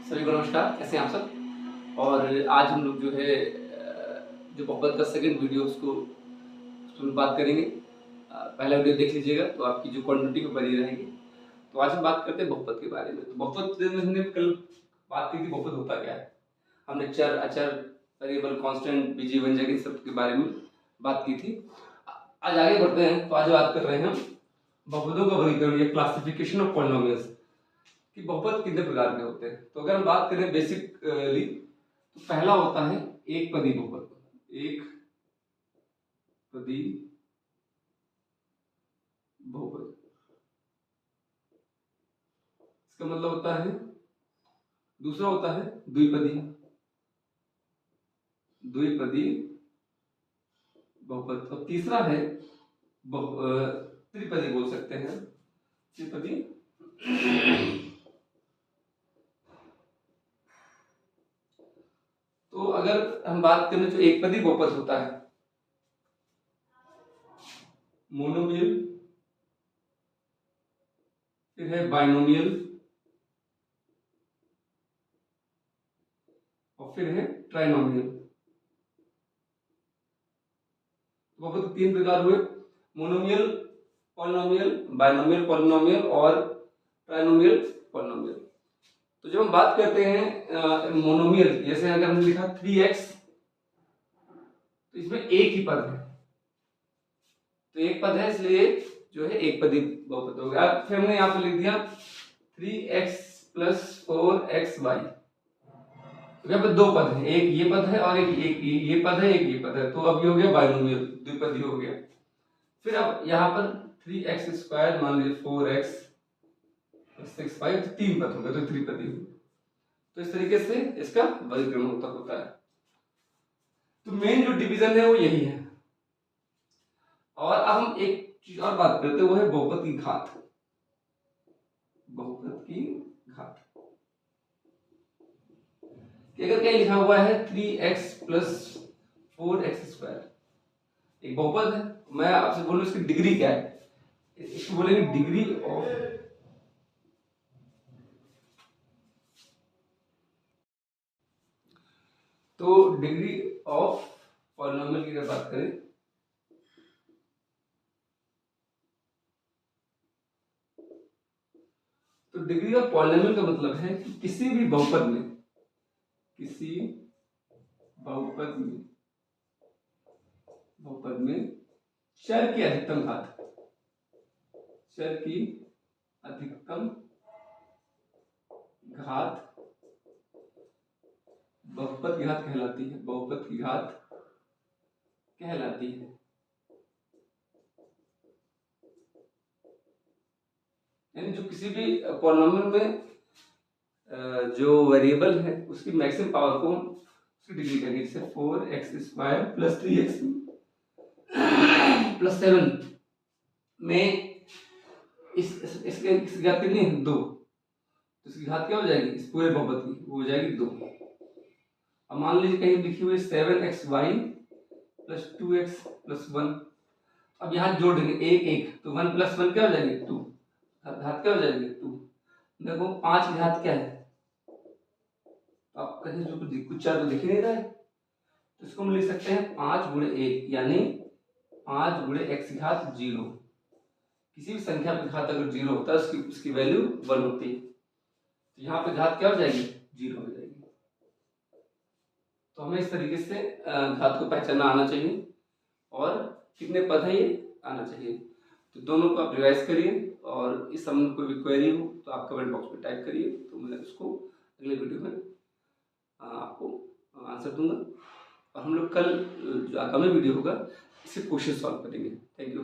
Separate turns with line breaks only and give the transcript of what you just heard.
सभी को नमस्कार, कैसे हैं आप सब। और आज हम लोग जो है जो बहुपद का सेकंड वीडियो उसमें बात करेंगे। पहला वीडियो देख लीजिएगा तो आपकी जो क्वांटिटी वो बनी रहेगी। तो आज हम बात करते हैं बहुपद के बारे में। तो बहुपद में हमने कल बात की थी बहुपद होता क्या है। हमने चर, अचर, वेरिएबल, कांस्टेंट, बीजीय व्यंजक इन सब के बारे में बात की थी। आज आगे बढ़ते हैं। तो आज बात कर रहे हैं हम बहुपदों का वर्गीकरण या क्लासिफिकेशन ऑफ पॉलिनोमियल्स कि बहुपद कितने प्रकार के होते हैं। तो अगर हम बात करें बेसिकली तो पहला होता है एक पदी बहुपद। एक पदी बहुपद, इसका मतलब होता है। दूसरा होता है द्विपदी, द्विपदी बहुपद। और तीसरा है त्रिपदी, बोल सकते हैं त्रिपदी। तो अगर हम बात करें जो एक पदी बहुपद होता है, मोनोमियल, फिर है बाइनोमियल और फिर है ट्राइनोमियल। बहुपद तीन प्रकार हुए, मोनोमियल पॉलिनोमियल, बाइनोमियल पॉलिनोमियल और ट्राइनोमियल पॉलिनोमियल। तो जब हम बात करते हैं मोनोमियल, जैसे अगर हमने लिखा 3x, तो इसमें एक ही पद है, तो एक पद है इसलिए जो है एक पदी बहुपद हो गया। फिर हमने यहाँ पे लिख दिया 3x + 4xy, तो यहाँ पे दो पद है, एक ये पद है और एक ये पद है, एक ये पद है। तो अब ये हो गया बाइनोमियल, द्विपदी हो गया। फिर अब यहाँ पर 3x² मान लीजिए 4x + 6y, तो तीन पद हो गए, तो त्रिपदी हो। तो इस तरीके से इसका वर्गीकरण होता है। तो मेन जो डिवीजन है वो यही है। और अब हम एक चीज और बात करते हैं, वो है बहुपद की घात। बहुपद की घात कि अगर कहीं लिखा हुआ है 3x + 4x², एक बहुपद है, मैं आपसे बोलूं इसकी डिग्री क्या है, इसको बोलेंगे डिग्री ऑफ तो डिग्री ऑफ पॉलिनोमियल की अगर बात करें तो डिग्री ऑफ पॉलिनोमियल का मतलब है कि किसी भी बहुपद में, किसी बहुपद में चर की अधिकतम घात, चर की अधिकतम घात बहुपद की घात कहलाती है, बहुपद की घात कहलाती है। यानी जो किसी भी पॉलिनोमियल में जो वेरिएबल है उसकी मैक्सिमम पावर को उसकी डिग्री करेंगे। जैसे 4x² + 3x + 7 में इसकी घात कितनी है, 2, तो इसकी घात क्या हो जाएगी इस पूरे बहुपद की, वो हो जाएगी 2। अब मान लीजिए कहीं लिखी हुई 7xy + 2x + 1, अब यहाँ जोड़ देंगे एक, तो 1 + 1 क्या हो जाएगी 2, घात क्या हो जाएगी 2। देखो 5 की घात क्या है, तो आप कहीं जो कुछ चार तो दिख ही नहीं रहा है, तो इसको हम लिख सकते हैं 5 × 1 यानी 5 × x⁻0। किसी भी संख्या की घात अगर 0 होता है उसकी वैल्यू 1 होती है, तो यहाँ पे घात क्या हो जाएगी 0 हो जाएगी। तो हमें इस तरीके से घात को पहचानना आना चाहिए और कितने पद है ये आना चाहिए। तो दोनों को आप रिवाइज करिए और इस संबंध में कोई भी क्वेरी हो तो आप कमेंट बॉक्स में टाइप करिए, तो मैं उसको अगले वीडियो में आपको आंसर दूंगा। और हम लोग कल जो आगामी वीडियो होगा इससे क्वेश्चन सॉल्व करेंगे। Thank you.